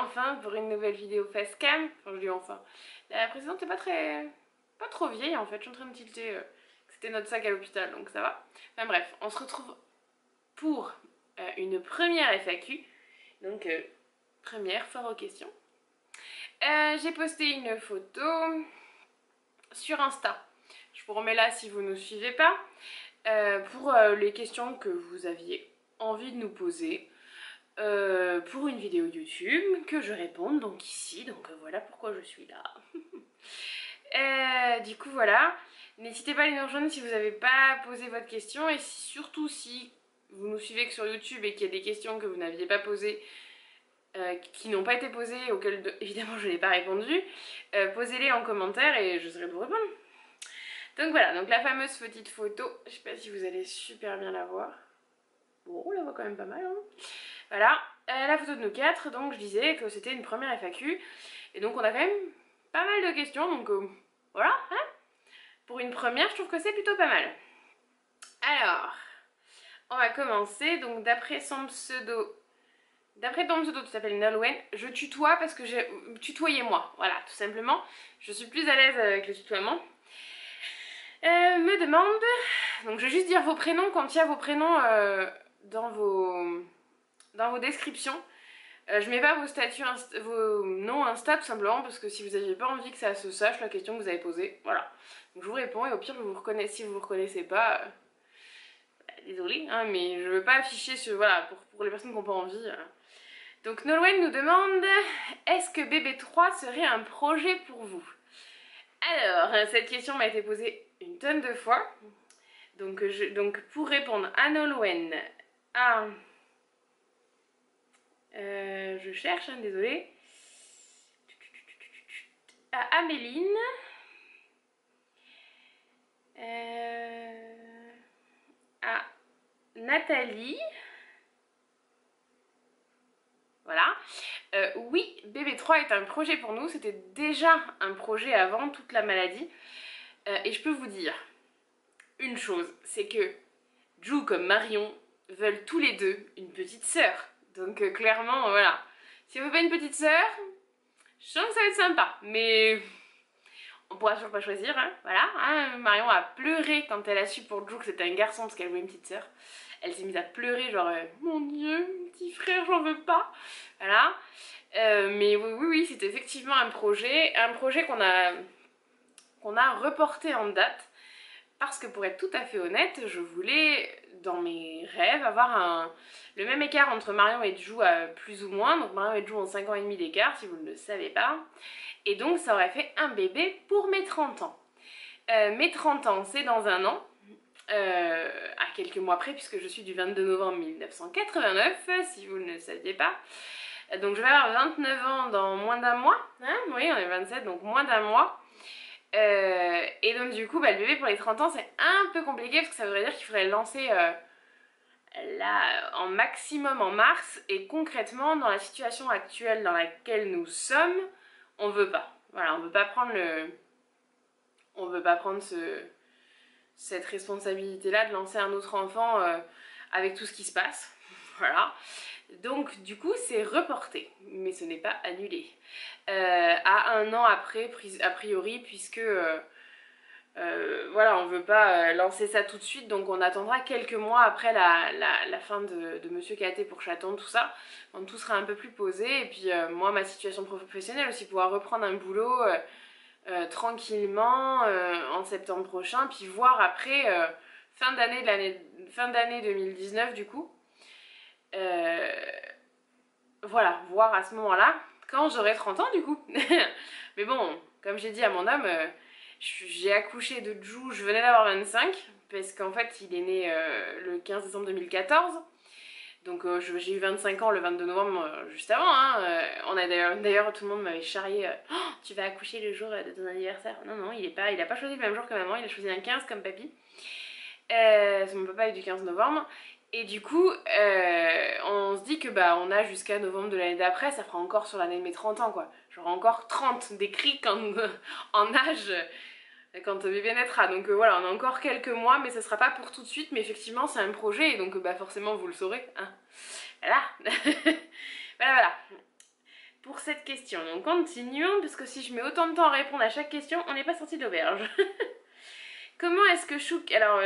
enfin pour une nouvelle vidéo facecam. Enfin je dis enfin. La précédente n'est pas trop vieille en fait, je suis en train de tilter que c'était notre sac à l'hôpital donc ça va. Enfin bref, on se retrouve pour une première FAQ. Donc première, fort aux questions. J'ai posté une photo sur Insta. Je vous remets là si vous ne nous suivez pas. Pour les questions que vous aviez envie de nous poser. Pour une vidéo YouTube que je réponde donc ici, donc voilà pourquoi je suis là. Du coup voilà, n'hésitez pas à nous rejoindre si vous n'avez pas posé votre question et surtout si vous nous suivez que sur YouTube et qu'il y a des questions que vous n'aviez pas posées, qui n'ont pas été posées, auxquelles évidemment je n'ai pas répondu, posez-les en commentaire et je serai de vous répondre. Donc voilà, donc la fameuse petite photo, je sais pas si vous allez super bien la voir. Bon, on la voit quand même pas mal, hein. Voilà, la photo de nous quatre, donc je disais que c'était une première FAQ. Et donc on a quand même pas mal de questions, donc voilà, hein. Pour une première, je trouve que c'est plutôt pas mal. Alors, on va commencer, donc d'après ton pseudo, tu t'appelles Nolwenn, je tutoie parce que j'ai... Tutoyez-moi, voilà, tout simplement. Je suis plus à l'aise avec le tutoiement. Me demande, donc je vais juste dire vos prénoms quand il y a vos prénoms dans vos descriptions. Je mets pas vos statuts, vos noms Insta tout simplement parce que si vous n'aviez pas envie que ça se sache la question que vous avez posée, voilà. Donc je vous réponds et au pire je vous reconnais, si vous vous reconnaissez pas, désolé, hein, mais je veux pas afficher ce, voilà, pour les personnes qui n'ont pas envie. Donc Nolwenn nous demande, est-ce que BB3 serait un projet pour vous? Alors, cette question m'a été posée une tonne de fois. Donc pour répondre à Nolwenn, je cherche, hein, désolée. À Améline. À Nathalie. Voilà. Oui, BB3 est un projet pour nous. C'était déjà un projet avant toute la maladie. Et je peux vous dire une chose, c'est que Ju comme Marion veulent tous les deux une petite sœur. Donc clairement, voilà. Si on veut pas une petite sœur, je sens que ça va être sympa. Mais on pourra toujours pas choisir, hein, voilà. Hein, Marion a pleuré quand elle a su pour Ju que c'était un garçon parce qu'elle voulait une petite sœur. Elle s'est mise à pleurer, genre, mon Dieu, petit frère, j'en veux pas. Voilà. Mais oui, c'était effectivement un projet qu'on a reporté en date. Parce que pour être tout à fait honnête, je voulais, dans mes rêves, avoir le même écart entre Marion et Ju plus ou moins. Donc Marion et Ju ont 5 ans et demi d'écart, si vous ne le savez pas. Et donc ça aurait fait un bébé pour mes 30 ans. Mes 30 ans, c'est dans un an. À quelques mois près, puisque je suis du 22 novembre 1989, si vous ne le saviez pas. Donc je vais avoir 29 ans dans moins d'un mois. Hein, oui, on est 27, donc moins d'un mois. Et donc du coup le bébé pour les 30 ans c'est un peu compliqué parce que ça voudrait dire qu'il faudrait le lancer là en maximum en mars, et concrètement dans la situation actuelle dans laquelle nous sommes, on veut pas. Voilà, on veut pas prendre cette responsabilité là de lancer un autre enfant avec tout ce qui se passe. Voilà. Donc du coup c'est reporté, mais ce n'est pas annulé. À un an après, a priori, puisque voilà, on veut pas lancer ça tout de suite, donc on attendra quelques mois après la fin de Monsieur Caté pour chaton, tout ça, quand tout sera un peu plus posé, et puis moi, ma situation professionnelle aussi, pouvoir reprendre un boulot tranquillement en septembre prochain, puis voir après, fin d'année 2019 du coup, voilà, voir à ce moment-là, quand j'aurai 30 ans du coup. Mais bon, comme j'ai dit à mon homme, j'ai accouché de Ju, je venais d'avoir 25, parce qu'en fait il est né le 15 décembre 2014. Donc j'ai eu 25 ans le 22 novembre juste avant, hein. On a d'ailleurs tout le monde m'avait charrié, oh, tu vas accoucher le jour de ton anniversaire. Non, il a pas choisi le même jour que maman, il a choisi un 15 comme papy. Mon papa est du 15 novembre. Et du coup, on se dit que on a jusqu'à novembre de l'année d'après, ça fera encore sur l'année de mes 30 ans quoi. J'aurai encore 30 d'écrits en âge quand bébé naîtra. Donc voilà, on a encore quelques mois, mais ce sera pas pour tout de suite. Mais effectivement, c'est un projet, et donc forcément vous le saurez. Hein. Voilà. Voilà. pour cette question. Donc continuons, parce que si je mets autant de temps à répondre à chaque question, on n'est pas sorti de l'auberge. Comment est-ce que Chouk... Alors,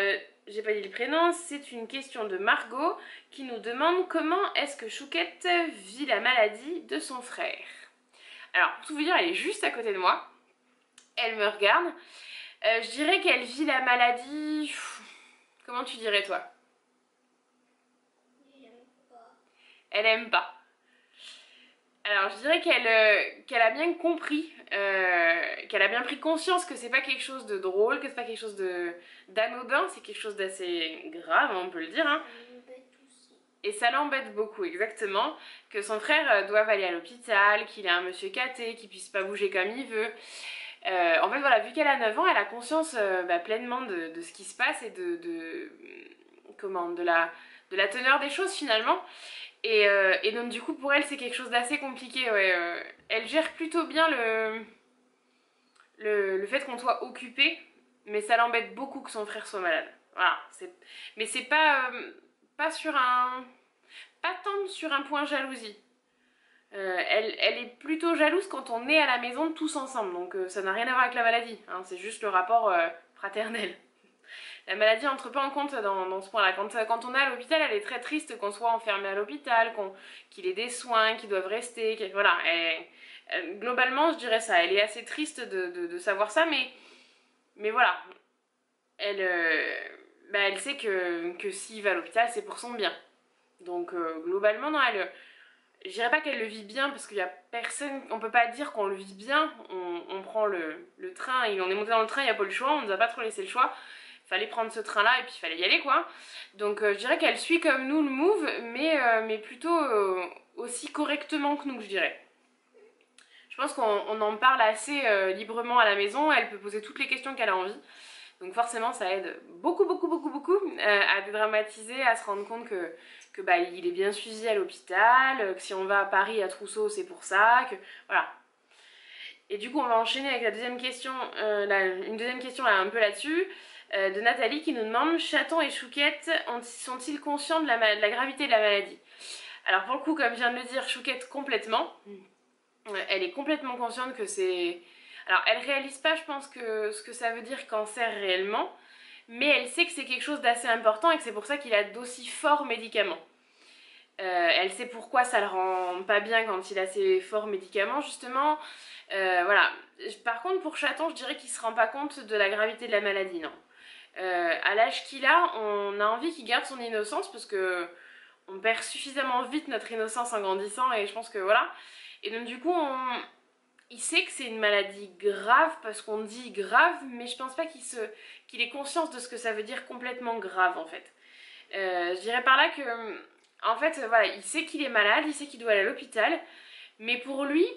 j'ai pas dit le prénom, c'est une question de Margot qui nous demande comment est-ce que Chouquette vit la maladie de son frère. Alors, pour tout vous dire, elle est juste à côté de moi. Elle me regarde. Je dirais qu'elle vit la maladie... Comment tu dirais, toi? Elle aime pas. Alors, je dirais qu'elle a bien compris, qu'elle a bien pris conscience que c'est pas quelque chose de drôle, que c'est pas quelque chose d'anodin, c'est quelque chose d'assez grave, on peut le dire. Hein. Et ça l'embête beaucoup, exactement, que son frère doive aller à l'hôpital, qu'il ait un monsieur caté, qu'il puisse pas bouger comme il veut. En fait, voilà, vu qu'elle a 9 ans, elle a conscience pleinement de ce qui se passe et de la teneur des choses finalement. Et donc du coup pour elle c'est quelque chose d'assez compliqué, ouais. Elle gère plutôt bien le fait qu'on soit occupé, mais ça l'embête beaucoup que son frère soit malade. Voilà, mais c'est pas sur un... pas tant sur un point jalousie. Elle est plutôt jalouse quand on est à la maison tous ensemble, donc ça n'a rien à voir avec la maladie, hein, c'est juste le rapport fraternel. La maladie entre pas en compte dans ce point-là. Quand on est à l'hôpital, elle est très triste qu'on soit enfermé à l'hôpital, qu'il ait des soins, qu'il doive rester. Voilà. Globalement, je dirais ça. Elle est assez triste de savoir ça, mais voilà. Elle sait que s'il va à l'hôpital, c'est pour son bien. Donc, globalement, non, je dirais pas qu'elle le vit bien, parce qu'il y a personne... On peut pas dire qu'on le vit bien. On prend le train, on est monté dans le train, il n'y a pas le choix, on nous a pas trop laissé le choix. Fallait prendre ce train là et puis il fallait y aller quoi. Donc je dirais qu'elle suit comme nous le move, mais plutôt aussi correctement que nous, je dirais. Je pense qu'on en parle assez librement à la maison, elle peut poser toutes les questions qu'elle a envie. Donc forcément ça aide beaucoup à dédramatiser, à se rendre compte que il est bien suivi à l'hôpital, que si on va à Paris à Trousseau c'est pour ça, que voilà. Et du coup on va enchaîner avec la deuxième question, une deuxième question là, un peu là-dessus. De Nathalie qui nous demande: Chaton et Chouquette sont-ils conscients de la gravité de la maladie? Alors pour le coup, comme je viens de le dire, Chouquette complètement. Elle est complètement consciente que c'est... Alors elle réalise pas, je pense, que ce que ça veut dire cancer réellement, mais elle sait que c'est quelque chose d'assez important et que c'est pour ça qu'il a d'aussi forts médicaments. Elle sait pourquoi ça le rend pas bien quand il a ses forts médicaments, justement. Voilà. Par contre, pour Chaton, je dirais qu'il se rend pas compte de la gravité de la maladie, non. À l'âge qu'il a, on a envie qu'il garde son innocence parce que on perd suffisamment vite notre innocence en grandissant et je pense que voilà. Et donc du coup, il sait que c'est une maladie grave parce qu'on dit grave, mais je pense pas qu'il ait conscience de ce que ça veut dire complètement grave en fait. Je dirais par là que, en fait, voilà, il sait qu'il est malade, il sait qu'il doit aller à l'hôpital, mais pour lui,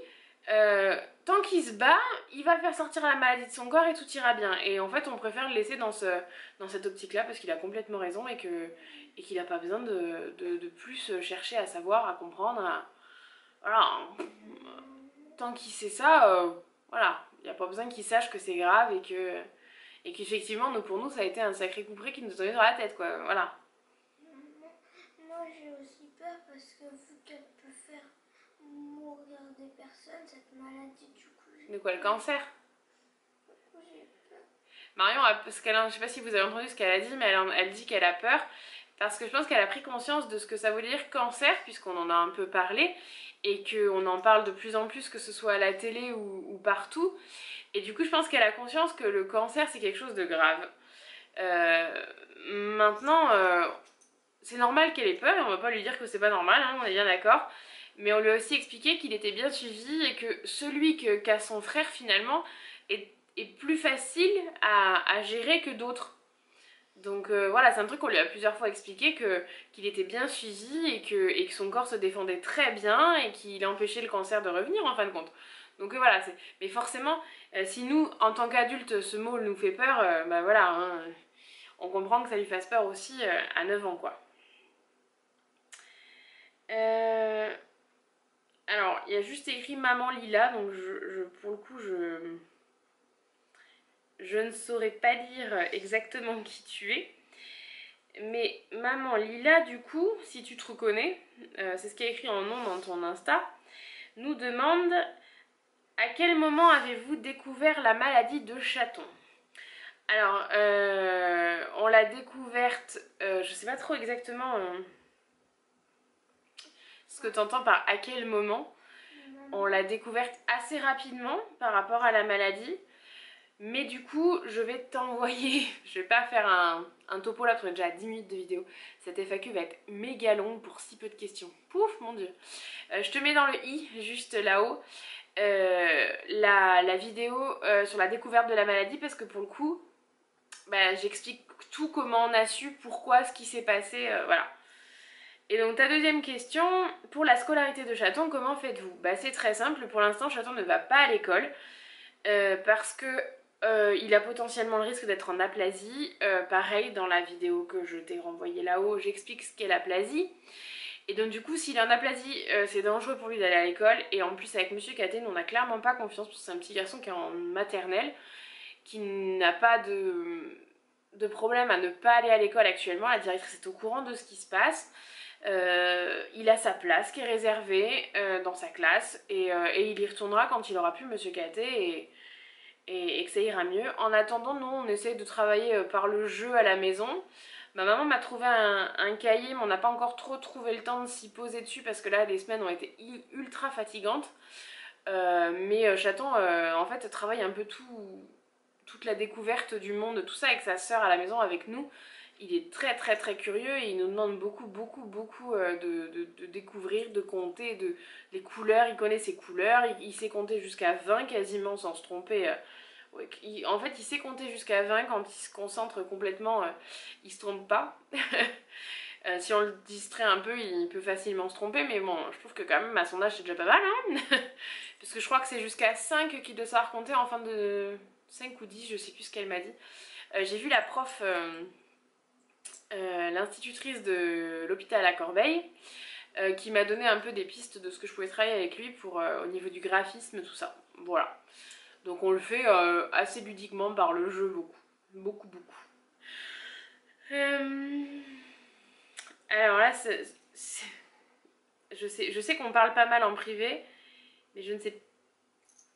tant qu'il se bat, il va faire sortir la maladie de son corps et tout ira bien. Et en fait, on préfère le laisser dans cette optique-là parce qu'il a complètement raison et qu'il n'a pas besoin de plus chercher à savoir, à comprendre. Voilà. Tant qu'il sait ça, voilà. Il n'y a pas besoin qu'il sache que c'est grave et qu'effectivement, pour nous, ça a été un sacré coup près qui nous tombait sur la tête, quoi. Voilà. Moi, j'ai aussi peur parce que vu qu'elle peut faire mourir des personnes, cette maladie, du coup... De quoi, le cancer? Du coup, j'ai peur. Marion, je sais pas si vous avez entendu ce qu'elle a dit, mais elle dit qu'elle a peur parce que je pense qu'elle a pris conscience de ce que ça voulait dire cancer, puisqu'on en a un peu parlé, et qu'on en parle de plus en plus, que ce soit à la télé ou partout. Et du coup, je pense qu'elle a conscience que le cancer, c'est quelque chose de grave. Maintenant, c'est normal qu'elle ait peur, et on va pas lui dire que c'est pas normal, hein, on est bien d'accord. Mais on lui a aussi expliqué qu'il était bien suivi et que celui qu'a son frère, finalement, est plus facile à gérer que d'autres. Donc voilà, c'est un truc qu'on lui a plusieurs fois expliqué, qu'il était bien suivi et que son corps se défendait très bien et qu'il empêchait le cancer de revenir en fin de compte. Donc voilà, mais forcément, si nous, en tant qu'adultes, ce mot nous fait peur, bah voilà, hein, on comprend que ça lui fasse peur aussi à 9 ans, quoi. Alors, il y a juste écrit Maman Lila, donc pour le coup, je ne saurais pas dire exactement qui tu es. Mais Maman Lila, du coup, si tu te reconnais, c'est ce qui est écrit en nom dans ton Insta, nous demande à quel moment avez-vous découvert la maladie de Chaton? Alors, on l'a découverte, je sais pas trop exactement ce que tu entends par à quel moment. On l'a découverte assez rapidement par rapport à la maladie. Mais du coup, je vais t'envoyer, je vais pas faire un topo là, parce qu'on est déjà à 10 minutes de vidéo. Cette FAQ va être méga longue pour si peu de questions. Pouf, mon dieu. Je te mets dans le i, juste là-haut, la vidéo sur la découverte de la maladie, parce que pour le coup, bah, j'explique tout comment on a su, pourquoi, ce qui s'est passé, voilà. Et donc ta deuxième question, pour la scolarité de Chaton, comment faites-vous? Bah, c'est très simple, pour l'instant Chaton ne va pas à l'école, parce que il a potentiellement le risque d'être en aplasie. Pareil, dans la vidéo que je t'ai renvoyée là-haut, j'explique ce qu'est l'aplasie. Et donc du coup, s'il est en aplasie, c'est dangereux pour lui d'aller à l'école. Et en plus, avec Monsieur Caten, on n'a clairement pas confiance, parce que c'est un petit garçon qui est en maternelle, qui n'a pas de problème à ne pas aller à l'école actuellement. La directrice est au courant de ce qui se passe. Il a sa place qui est réservée dans sa classe, et il y retournera quand il aura pu Monsieur Caté, et que ça ira mieux. En attendant, nous, on essaie de travailler par le jeu à la maison. Ma maman m'a trouvé un cahier, mais on n'a pas encore trop trouvé le temps de s'y poser dessus, parce que là, les semaines ont été ultra fatigantes. Mais Chaton, en fait, travaille un peu toute la découverte du monde, tout ça, avec sa sœur à la maison, avec nous. Il est très très très curieux, et il nous demande beaucoup de découvrir, de compter les couleurs. Il connaît ses couleurs, il sait compter jusqu'à 20 quasiment sans se tromper. En fait, il sait compter jusqu'à 20 quand il se concentre complètement, il se trompe pas. Si on le distrait un peu, il peut facilement se tromper, mais bon, je trouve que quand même à son âge c'est déjà pas mal, hein. Parce que je crois que c'est jusqu'à 5 qu'il doit savoir compter en fin de 5 ou 10, je sais plus ce qu'elle m'a dit. J'ai vu la prof, l'institutrice de l'hôpital à Corbeil, qui m'a donné un peu des pistes de ce que je pouvais travailler avec lui pour au niveau du graphisme, tout ça. Voilà. Donc on le fait assez ludiquement par le jeu, beaucoup. Alors là, je sais qu'on parle pas mal en privé, mais je ne sais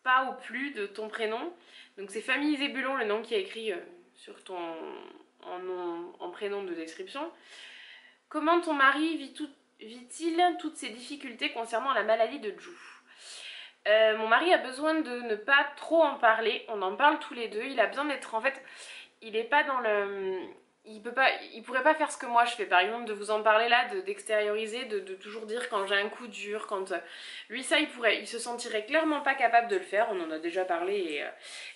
pas au plus de ton prénom. Donc c'est Famille Zébulon, le nom qui est écrit sur ton en prénom de description. Comment ton mari vit-il toutes ces difficultés concernant la maladie de Jou? Mon mari a besoin de ne pas trop en parler. On en parle tous les deux. Il a besoin d'être, en fait, il est pas dans le... il pourrait pas faire ce que moi je fais, par exemple, de vous en parler là, d'extérioriser, de toujours dire quand j'ai un coup dur, quand... lui, ça, il se sentirait clairement pas capable de le faire, on en a déjà parlé,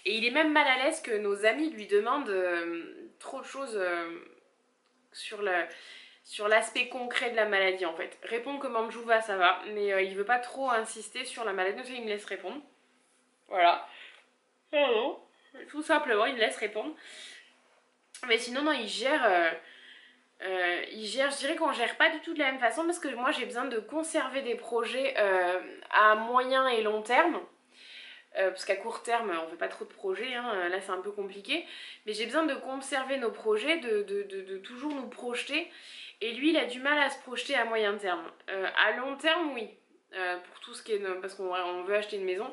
et il est même mal à l'aise que nos amis lui demandent trop de choses sur l'aspect concret de la maladie, en fait. Répondre comment Jou va, ça va, mais il veut pas trop insister sur la maladie, donc il me laisse répondre. Voilà. Non. Tout simplement, il me laisse répondre. Mais sinon, non, il gère, je dirais qu'on gère pas du tout de la même façon, parce que moi j'ai besoin de conserver des projets à moyen et long terme. Parce qu'à court terme, on fait pas trop de projets, hein, là c'est un peu compliqué. Mais j'ai besoin de conserver nos projets, de toujours nous projeter. Et lui, il a du mal à se projeter à moyen terme. À long terme, oui. Pour tout ce qui est... Parce qu'on veut acheter une maison.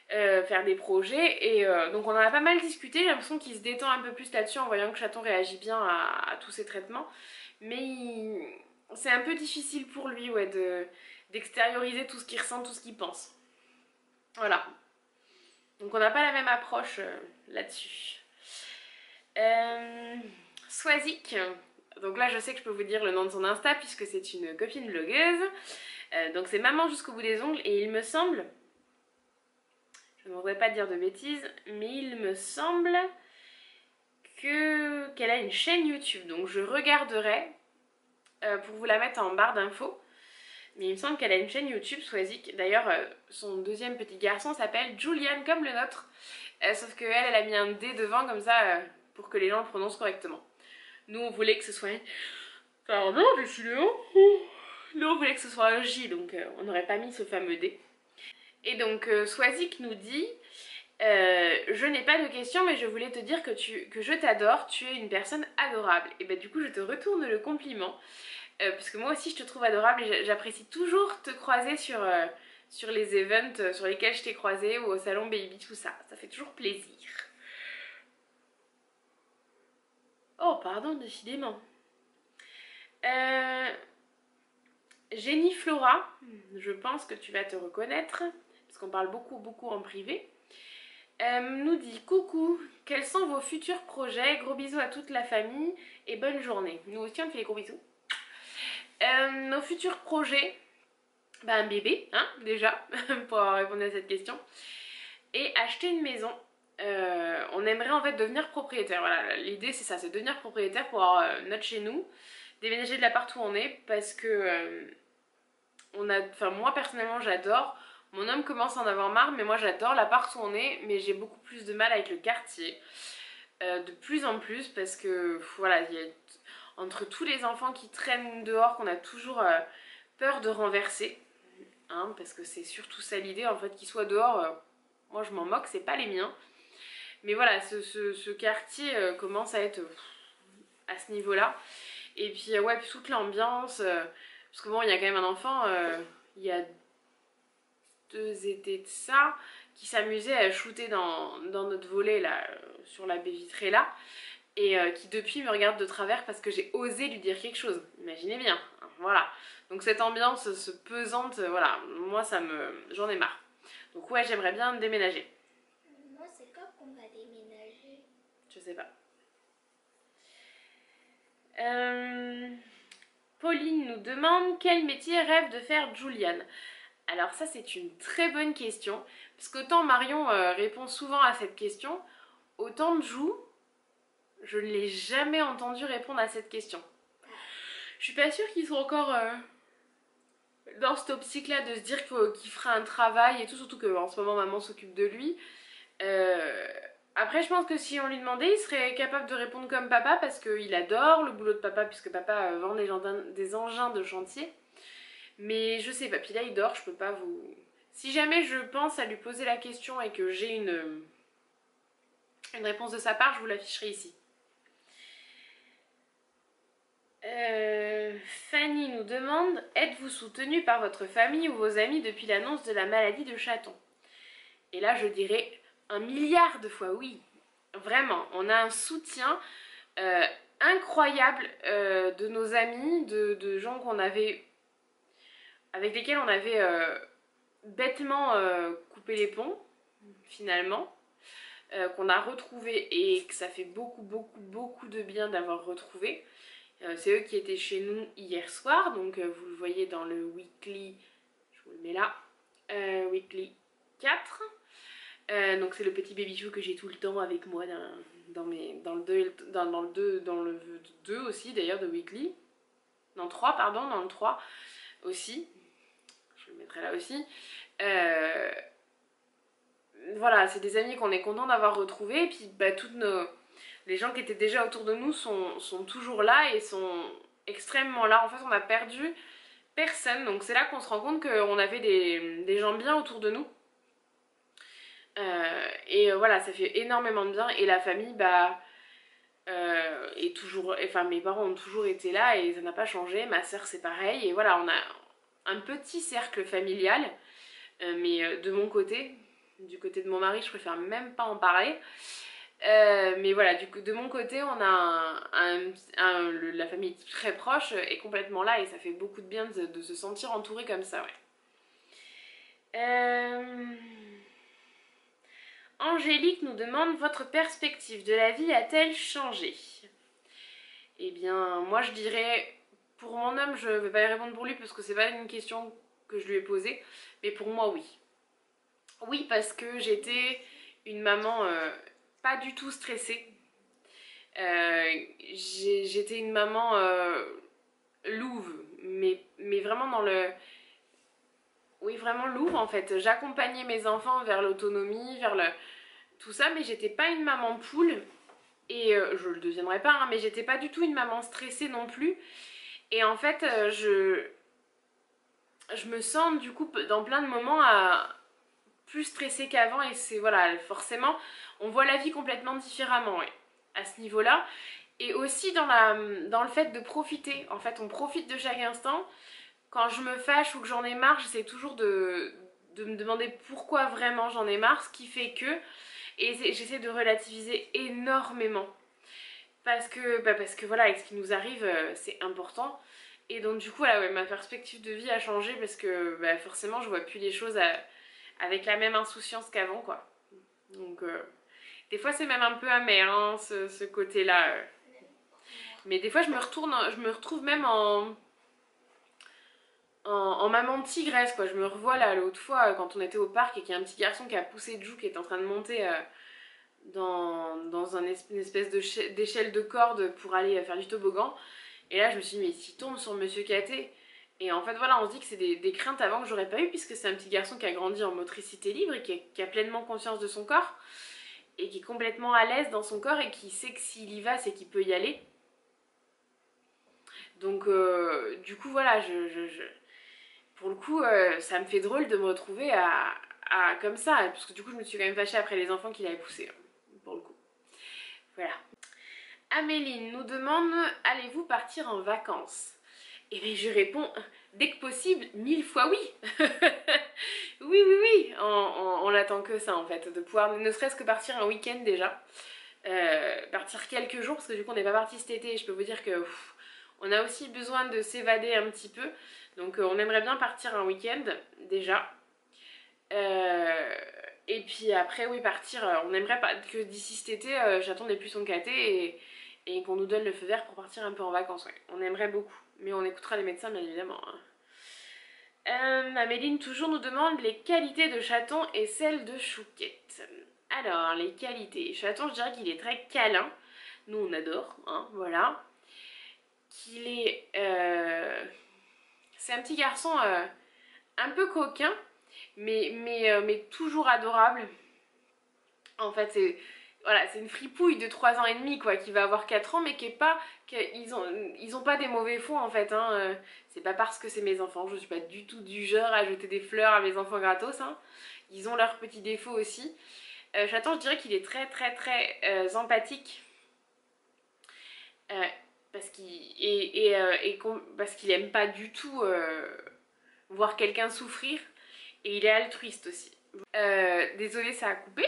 Faire des projets, et donc on en a pas mal discuté. J'ai l'impression qu'il se détend un peu plus là-dessus en voyant que Chaton réagit bien à tous ces traitements, mais c'est un peu difficile pour lui, ouais, d'extérioriser tout ce qu'il ressent, tout ce qu'il pense. Voilà, donc on n'a pas la même approche là-dessus. Swazik, donc là je sais que je peux vous dire le nom de son Insta puisque c'est une copine blogueuse, donc c'est Maman jusqu'au bout des ongles, et il me semble, je ne voudrais pas dire de bêtises, mais il me semble qu'elle a une chaîne YouTube. Donc je regarderai pour vous la mettre en barre d'infos. Mais il me semble qu'elle a une chaîne YouTube, Swazik. D'ailleurs, son deuxième petit garçon s'appelle Julian, comme le nôtre. Sauf qu'elle, elle a mis un D devant comme ça pour que les gens le prononcent correctement. Nous, on voulait que ce soit... Pardon, décidément. Nous, on voulait que ce soit un J, donc on n'aurait pas mis ce fameux D. Et donc Swazik nous dit je n'ai pas de questions, mais je voulais te dire que je t'adore, tu es une personne adorable. Et bah du coup je te retourne le compliment, parce que moi aussi je te trouve adorable, et j'apprécie toujours te croiser sur les events sur lesquels je t'ai croisé ou au salon baby, tout ça. Ça fait toujours plaisir. Oh, pardon, décidément. Jenny Flora, je pense que tu vas te reconnaître, parce qu'on parle beaucoup en privé. Nous dit coucou, quels sont vos futurs projets? Gros bisous à toute la famille et bonne journée. Nous aussi on te fait des gros bisous. Nos futurs projets, un bébé, hein, déjà, pour répondre à cette question, et acheter une maison. On aimerait en fait devenir propriétaire. Voilà, l'idée c'est ça, c'est devenir propriétaire pour avoir notre chez nous, déménager de l'appart où on est, parce que moi personnellement j'adore. Mon homme commence à en avoir marre, mais moi j'adore l'appart où on est, mais j'ai beaucoup plus de mal avec le quartier. De plus en plus, parce que voilà, entre tous les enfants qui traînent dehors, qu'on a toujours peur de renverser, hein, parce que c'est surtout ça l'idée, en fait, qu'ils soient dehors, moi je m'en moque, c'est pas les miens. Mais voilà, ce quartier commence à être à ce niveau-là. Et puis ouais, puis toute l'ambiance, parce que bon, il y a quand même un enfant, il y a 2 étés de ça, qui s'amusait à shooter dans notre volet là, sur la baie vitrée là, et qui depuis me regarde de travers parce que j'ai osé lui dire quelque chose. Imaginez bien, hein, voilà. Donc cette ambiance ce pesante, voilà, moi j'en ai marre. Donc ouais, j'aimerais bien déménager. Moi, c'est quand qu'on va déménager? Je sais pas. Pauline nous demande quel métier rêve de faire Juliane. Alors ça c'est une très bonne question, parce qu'autant Marion répond souvent à cette question, autant Jou, je ne l'ai jamais entendu répondre à cette question. Je suis pas sûre qu'ils sont encore dans cette optique-là de se dire qu'il fera un travail et tout, surtout qu'en ce moment maman s'occupe de lui. Après je pense que si on lui demandait, il serait capable de répondre comme papa, parce qu'il adore le boulot de papa, puisque papa vend des engins de chantier. Mais je sais pas, puis là il dort, je peux pas vous... Si jamais je pense à lui poser la question et que j'ai une réponse de sa part, je vous l'afficherai ici. Fanny nous demande, êtes-vous soutenu par votre famille ou vos amis depuis l'annonce de la maladie de Chaton? Et là je dirais 1 milliard de fois oui. Vraiment, on a un soutien incroyable de nos amis, de gens qu'on avait... avec lesquels on avait bêtement coupé les ponts, finalement, qu'on a retrouvé et que ça fait beaucoup de bien d'avoir retrouvé. C'est eux qui étaient chez nous hier soir, donc vous le voyez dans le weekly, je vous le mets là, weekly 4. Donc c'est le petit baby-chou que j'ai tout le temps avec moi dans le 2 aussi d'ailleurs de weekly. Dans 3, pardon, dans le 3 aussi. Je le mettrai là aussi. Voilà, c'est des amis qu'on est content d'avoir retrouvés. Et puis les gens qui étaient déjà autour de nous sont toujours là et sont extrêmement là. En fait, on a perdu personne. Donc c'est là qu'on se rend compte qu'on avait des gens bien autour de nous. Voilà, ça fait énormément de bien. Et la famille, est toujours... Enfin, mes parents ont toujours été là et ça n'a pas changé. Ma soeur, c'est pareil. Et voilà, on a un petit cercle familial. Mais de mon côté, du côté de mon mari, je préfère même pas en parler. Mais voilà, de mon côté, on a la famille très proche est complètement là et ça fait beaucoup de bien de se sentir entouré comme ça, ouais. Angélique nous demande, votre perspective de la vie a-t-elle changé? Eh bien, moi je dirais, pour mon homme, je vais pas y répondre pour lui parce que c'est pas une question que je lui ai posée, mais pour moi, oui. Oui, parce que j'étais une maman pas du tout stressée. J'étais une maman louve, mais vraiment dans le... Oui, vraiment louve en fait. J'accompagnais mes enfants vers l'autonomie, vers tout ça, mais j'étais pas une maman poule. Et je le deviendrai pas, hein, mais j'étais pas du tout une maman stressée non plus. Et en fait, je me sens du coup dans plein de moments plus stressée qu'avant. Et c'est voilà, forcément, on voit la vie complètement différemment, ouais, à ce niveau-là. Et aussi dans le fait de profiter. En fait, on profite de chaque instant. Quand je me fâche ou que j'en ai marre, j'essaie toujours de me demander pourquoi vraiment j'en ai marre, ce qui fait que... Et j'essaie de relativiser énormément. Parce que voilà, avec ce qui nous arrive, c'est important. Et donc du coup, voilà, ouais, ma perspective de vie a changé parce que forcément, je vois plus les choses avec la même insouciance qu'avant, quoi. Donc des fois, c'est même un peu amer, hein, ce côté-là. Mais des fois, je me retrouve même en maman tigresse, quoi. Je me revois là l'autre fois quand on était au parc et qu'il y a un petit garçon qui a poussé Jou qui est en train de monter dans une espèce d'échelle de corde pour aller faire du toboggan. Et là, je me suis dit, mais s'il tombe sur Monsieur Caté. Et en fait, voilà, on se dit que c'est des craintes avant que j'aurais pas eu, puisque c'est un petit garçon qui a grandi en motricité libre et qui a pleinement conscience de son corps et qui est complètement à l'aise dans son corps et qui sait que s'il y va, c'est qu'il peut y aller. Donc, du coup, voilà, pour le coup, ça me fait drôle de me retrouver comme ça, parce que du coup, je me suis quand même fâchée après les enfants qu'il avait poussés, hein, pour le coup. Voilà. Améline nous demande, allez-vous partir en vacances? Et bien je réponds, dès que possible, 1000 fois oui. Oui, oui, oui, on l'attend que ça en fait, de pouvoir ne serait-ce que partir un week-end déjà. Partir quelques jours, parce que du coup on n'est pas parti cet été, et je peux vous dire que on a aussi besoin de s'évader un petit peu. Donc on aimerait bien partir un week-end déjà. Et puis après, oui, partir, on aimerait pas que d'ici cet été, j'attends des plus son caté et qu'on nous donne le feu vert pour partir un peu en vacances. Ouais. On aimerait beaucoup, mais on écoutera les médecins bien évidemment. Améline toujours nous demande les qualités de Chaton et celles de Chouquette. Alors, les qualités. Chaton, je dirais qu'il est très câlin. Nous, on adore, hein, voilà. Qu'il est... c'est un petit garçon un peu coquin, mais toujours adorable. En fait, c'est une fripouille de 3 ans et demi, quoi, qui va avoir 4 ans, mais qui est pas... ils ont pas des mauvais fonds, en fait, hein. C'est pas parce que c'est mes enfants, je suis pas du tout du genre à jeter des fleurs à mes enfants gratos, hein. Ils ont leurs petits défauts aussi. Chaton, je dirais qu'il est très, très, très empathique. Parce qu'il aime pas du tout voir quelqu'un souffrir. Et il est altruiste aussi. Désolée, ça a coupé.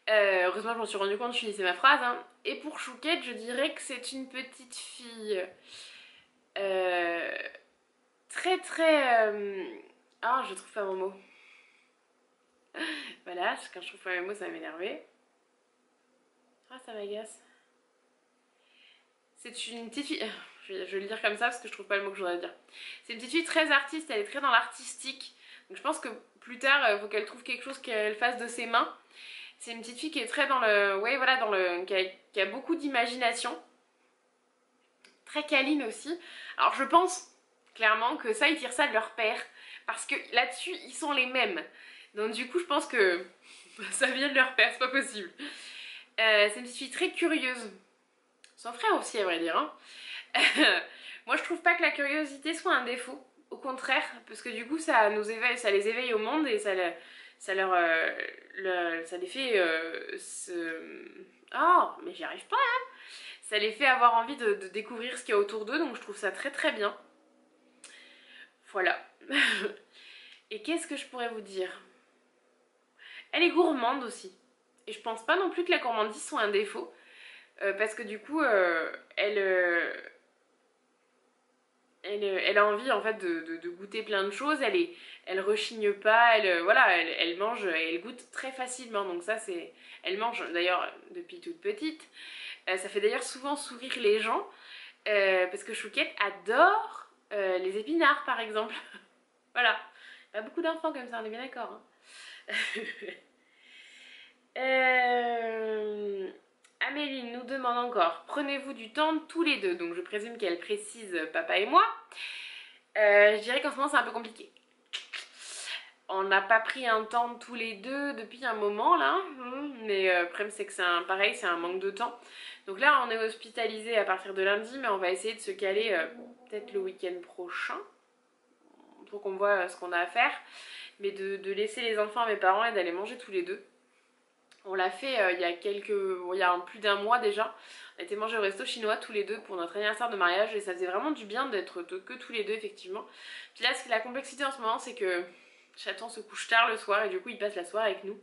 Heureusement, je m'en suis rendu compte, je finissais ma phrase. Hein. Et pour Chouquette, je dirais que c'est une petite fille très très... Ah, je trouve pas mon mot. Voilà, quand je trouve pas mes mots, ça va m'énerver. Ah, ça m'agace. C'est une petite fille... Je vais le dire comme ça parce que je trouve pas le mot que je voudrais dire. C'est une petite fille très artiste, elle est très dans l'artistique. Donc je pense que plus tard, il faut qu'elle trouve quelque chose qu'elle fasse de ses mains. C'est une petite fille qui est très dans le... Ouais, voilà, qui a beaucoup d'imagination. Très câline aussi. Alors je pense clairement que ça, ils tirent ça de leur père. Parce que là-dessus, ils sont les mêmes. Donc du coup, je pense que ça vient de leur père, c'est pas possible. C'est une petite fille très curieuse. Son frère aussi, à vrai dire. Hein. Moi, je trouve pas que la curiosité soit un défaut. Au contraire, parce que du coup, ça nous éveille, ça les éveille au monde et ça les fait Oh, mais j'y arrive pas, hein. Ça les fait avoir envie de découvrir ce qu'il y a autour d'eux, donc je trouve ça très très bien. Voilà. Et qu'est-ce que je pourrais vous dire? Elle est gourmande aussi. Et je pense pas non plus que la gourmandise soit un défaut. Parce que du coup, elle a envie en fait de goûter plein de choses, elle rechigne pas, elle mange et elle goûte très facilement, donc ça c'est... Elle mange d'ailleurs depuis toute petite, ça fait d'ailleurs souvent sourire les gens, parce que Chouquette adore les épinards par exemple. Voilà, pas beaucoup d'enfants comme ça, on est bien d'accord. Hein. Amélie nous demande encore, prenez-vous du temps tous les deux? Donc je présume qu'elle précise papa et moi. Je dirais qu'en ce moment c'est un peu compliqué. On n'a pas pris un temps tous les deux depuis un moment là, mais le problème c'est que c'est un manque de temps. Donc là on est hospitalisé à partir de lundi, mais on va essayer de se caler peut-être le week-end prochain pour qu'on voit ce qu'on a à faire. Mais de laisser les enfants à mes parents et d'aller manger tous les deux. On l'a fait il y a plus d'un mois déjà. On a été manger au resto chinois tous les deux pour notre anniversaire de mariage et ça faisait vraiment du bien d'être que tous les deux effectivement. Puis là, la complexité en ce moment, c'est que Chaton se couche tard le soir et du coup il passe la soirée avec nous.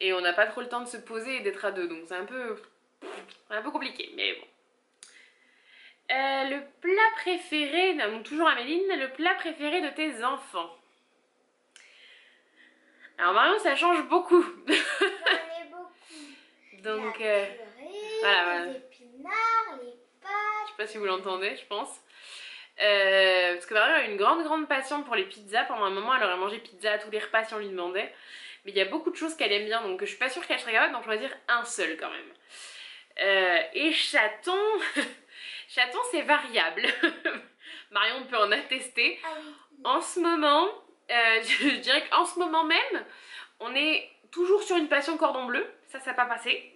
Et on n'a pas trop le temps de se poser et d'être à deux, donc c'est un peu compliqué, mais bon. Le plat préféré, donc toujours Améline, le plat préféré de tes enfants. Alors Marion, ça change beaucoup. J'en ai beaucoup. Donc, la purée, voilà. les épinards, les pâtes. Je sais pas si vous l'entendez, je pense. Parce que Marion a une grande passion pour les pizzas. Pendant un moment, elle aurait mangé pizza à tous les repas si on lui demandait. Mais il y a beaucoup de choses qu'elle aime bien, donc je suis pas sûre qu'elle serait capable d'en choisir un seul quand même. Et chaton, chaton c'est variable. Marion peut en attester. Ah oui. En ce moment, je dirais qu'en ce moment même, on est toujours sur une passion cordon bleu, ça n'a pas passé.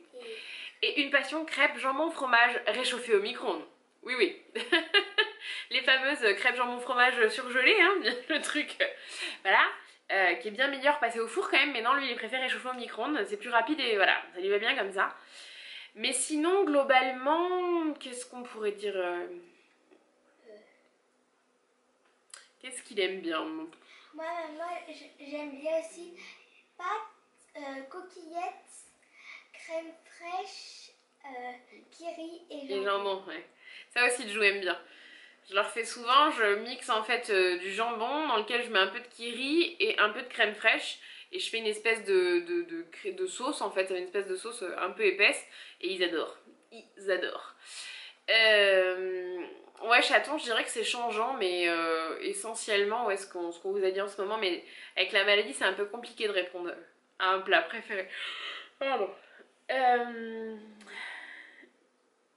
Et une passion crêpe jambon fromage réchauffée au micro-ondes. Oui, oui. Les fameuses crêpes jambon fromage surgelées, hein, le truc, voilà, qui est bien meilleur passé au four quand même, mais non, lui il préfère réchauffer au micro-ondes, c'est plus rapide et voilà, ça lui va bien comme ça. Mais sinon, globalement, qu'est-ce qu'on pourrait dire Qu'est-ce qu'il aime bien? Moi j'aime bien aussi pâtes, coquillettes, crème fraîche, kiri et jambon. Et jambon, ouais. Ça aussi, Jou aime bien. Je leur fais souvent, je mixe en fait du jambon dans lequel je mets un peu de kiri et un peu de crème fraîche. Et je fais une espèce de sauce en fait, une espèce de sauce un peu épaisse. Et ils adorent. Ils adorent. Ouais, chaton, je dirais que c'est changeant, mais essentiellement, ouais, ce qu'on vous a dit en ce moment, mais avec la maladie, c'est un peu compliqué de répondre à un plat préféré. Pardon.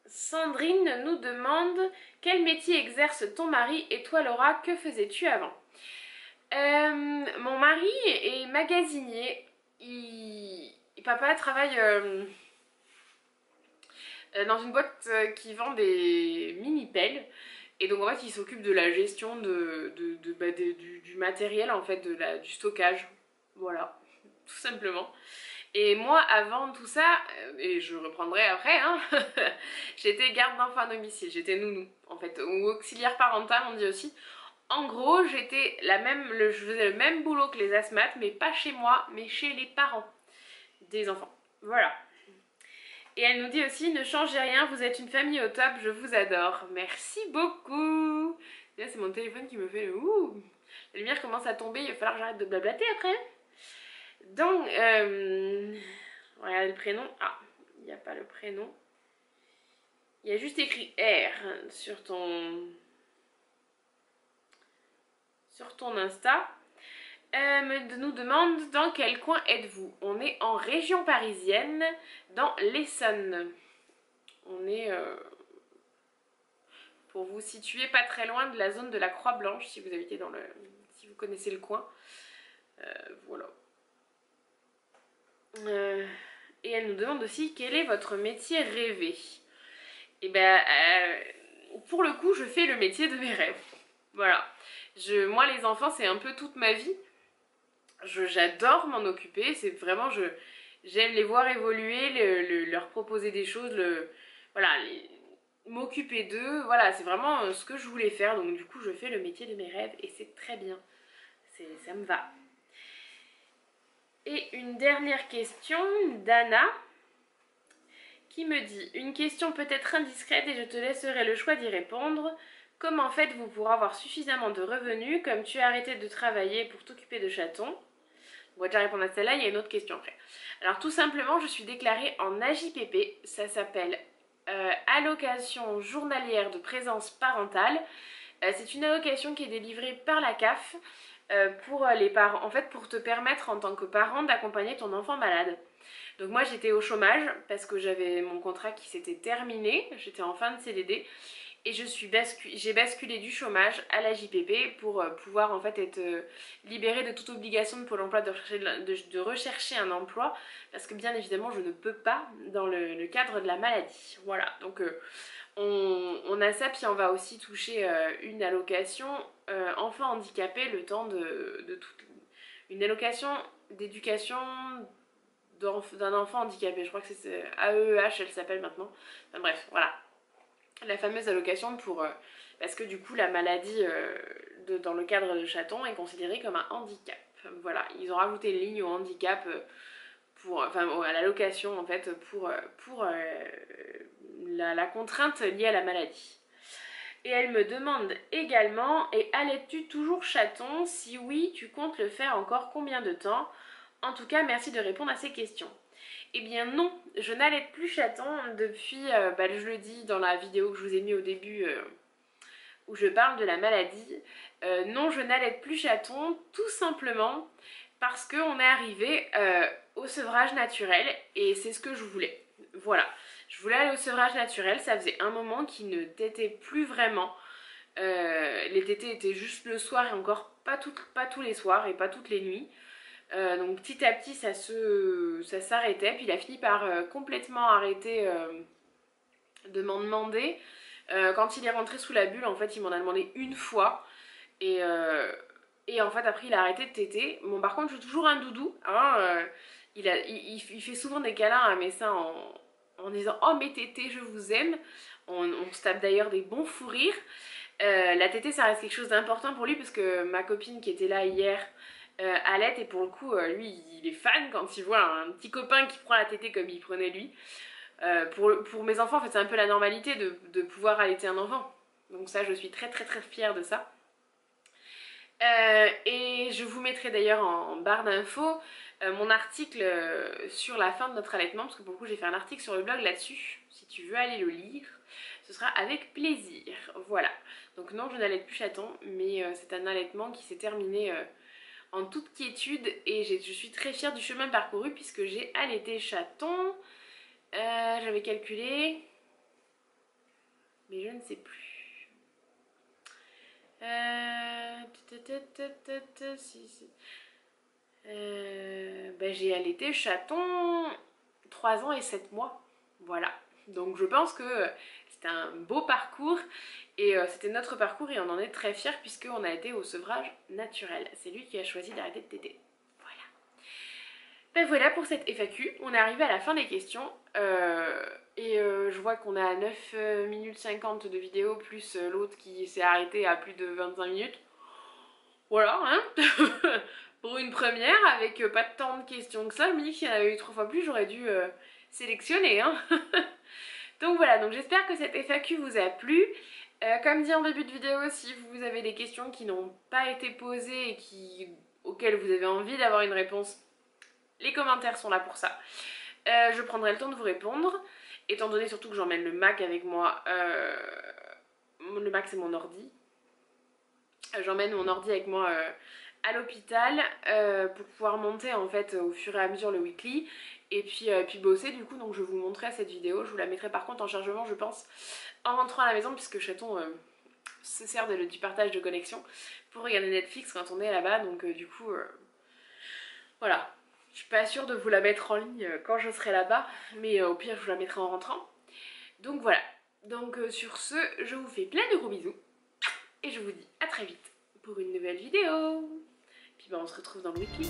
Sandrine nous demande quel métier exerce ton mari et toi Laura, que faisais-tu avant? Mon mari est magasinier. Papa travaille dans une boîte qui vend des mini-pelles. Et donc en fait il s'occupe de la gestion du matériel en fait, du stockage. Voilà, tout simplement. Et moi, avant tout ça, et je reprendrai après, hein, j'étais garde d'enfants à domicile, j'étais nounou, en fait, ou auxiliaire parentale, on dit aussi. En gros, je faisais le même boulot que les asthmates, mais pas chez moi, mais chez les parents des enfants. Voilà. Et elle nous dit aussi, ne changez rien, vous êtes une famille au top, je vous adore. Merci beaucoup. Là, c'est mon téléphone qui me fait le ouh. La lumière commence à tomber, il va falloir que j'arrête de blablater après. Donc, regardez le prénom. Ah, il n'y a pas le prénom. Il y a juste écrit R sur ton Insta. Nous demande dans quel coin êtes-vous? On est en région parisienne, dans l'Essonne. On est, pour vous situer, pas très loin de la zone de la Croix-Blanche, si vous habitez si vous connaissez le coin. Voilà. Et elle nous demande aussi quel est votre métier rêvé. Et ben, pour le coup, je fais le métier de mes rêves. Voilà. Moi, les enfants, c'est un peu toute ma vie. J'adore m'en occuper. C'est vraiment, j'aime les voir évoluer, leur proposer des choses, voilà, m'occuper d'eux. Voilà, c'est vraiment ce que je voulais faire. Donc, du coup, je fais le métier de mes rêves et c'est très bien. Ça me va. Et une dernière question d'Anna qui me dit: une question peut-être indiscrète et je te laisserai le choix d'y répondre. Comment faites-vous pour avoir suffisamment de revenus comme tu as arrêté de travailler pour t'occuper de chatons? On va déjà répondre à celle-là, il y a une autre question après. Alors tout simplement, je suis déclarée en AJPP, ça s'appelle allocation journalière de présence parentale. C'est une allocation qui est délivrée par la CAF pour les parents, en fait pour te permettre en tant que parent d'accompagner ton enfant malade. Donc moi j'étais au chômage parce que j'avais mon contrat qui s'était terminé, j'étais en fin de CDD et j'ai basculé du chômage à la JPP pour pouvoir en fait être libérée de toute obligation de Pôle emploi de rechercher un emploi, parce que bien évidemment je ne peux pas dans le cadre de la maladie. Voilà, donc on a ça, puis on va aussi toucher une allocation enfant handicapé le temps une allocation d'éducation d'un enfant handicapé, je crois que c'est AEEH, elle s'appelle maintenant. Enfin, bref, voilà. La fameuse allocation parce que du coup la maladie dans le cadre de chaton est considérée comme un handicap. Voilà, ils ont rajouté une ligne au handicap enfin à l'allocation en fait pour la contrainte liée à la maladie. Et elle me demande également, et allaites-tu toujours chaton? Si oui, tu comptes le faire encore combien de temps? En tout cas, merci de répondre à ces questions. Eh bien non, je n'allaite plus chaton depuis, je le dis dans la vidéo que je vous ai mis au début où je parle de la maladie. Non, je n'allaite plus chaton tout simplement parce qu'on est arrivé au sevrage naturel et c'est ce que je voulais. Voilà, je voulais aller au sevrage naturel, ça faisait un moment qu'il ne tétait plus vraiment. Les tétés étaient juste le soir et encore pas tous les soirs et pas toutes les nuits. Donc petit à petit ça s'arrêtait, puis il a fini par complètement arrêter de m'en demander. Quand il est rentré sous la bulle, en fait il m'en a demandé une fois et en fait après il a arrêté de téter. Bon par contre je suis toujours un doudou, hein, il fait souvent des câlins à mes seins en disant oh mes tétés je vous aime. On se tape d'ailleurs des bons fous rires. La tétée ça reste quelque chose d'important pour lui parce que ma copine qui était là hier allaite et pour le coup lui il est fan quand il voit un petit copain qui prend la tétée comme il prenait lui. Pour mes enfants en fait c'est un peu la normalité de pouvoir allaiter un enfant. Donc ça je suis très très très fière de ça. Et je vous mettrai d'ailleurs en barre d'infos mon article sur la fin de notre allaitement parce que pour le coup j'ai fait un article sur le blog là-dessus. Si tu veux aller le lire, ce sera avec plaisir. Voilà. Donc non, je n'allaite plus chaton, mais c'est un allaitement qui s'est terminé en toute quiétude et je suis très fière du chemin parcouru puisque j'ai allaité chaton. J'avais calculé, mais je ne sais plus. J'ai allaité chaton 3 ans et 7 mois. Voilà. Donc je pense que c'était un beau parcours et c'était notre parcours et on en est très fiers puisqu'on a été au sevrage naturel. C'est lui qui a choisi d'arrêter de téter. Voilà. Ben voilà pour cette FAQ. On est arrivé à la fin des questions je vois qu'on a 9 minutes 50 de vidéo plus l'autre qui s'est arrêté à plus de 25 minutes. Voilà, hein. Pour une première, avec pas tant de questions que ça, mais s'il y en avait eu 3 fois plus, j'aurais dû sélectionner, hein. Donc voilà, donc j'espère que cette FAQ vous a plu. Comme dit en début de vidéo, si vous avez des questions qui n'ont pas été posées et auxquelles vous avez envie d'avoir une réponse, les commentaires sont là pour ça. Je prendrai le temps de vous répondre, étant donné surtout que j'emmène le Mac avec moi. Le Mac c'est mon ordi. J'emmène mon ordi avec moi à l'hôpital pour pouvoir monter en fait au fur et à mesure le weekly et puis bosser du coup. Donc je vous montrerai cette vidéo, je vous la mettrai par contre en chargement je pense en rentrant à la maison puisque chaton se sert du partage de connexion pour regarder Netflix quand on est là-bas. Donc du coup voilà, je suis pas sûre de vous la mettre en ligne quand je serai là-bas, mais au pire je vous la mettrai en rentrant. Donc voilà, donc sur ce je vous fais plein de gros bisous et je vous dis à très vite pour une nouvelle vidéo. Puis on se retrouve dans le weekly.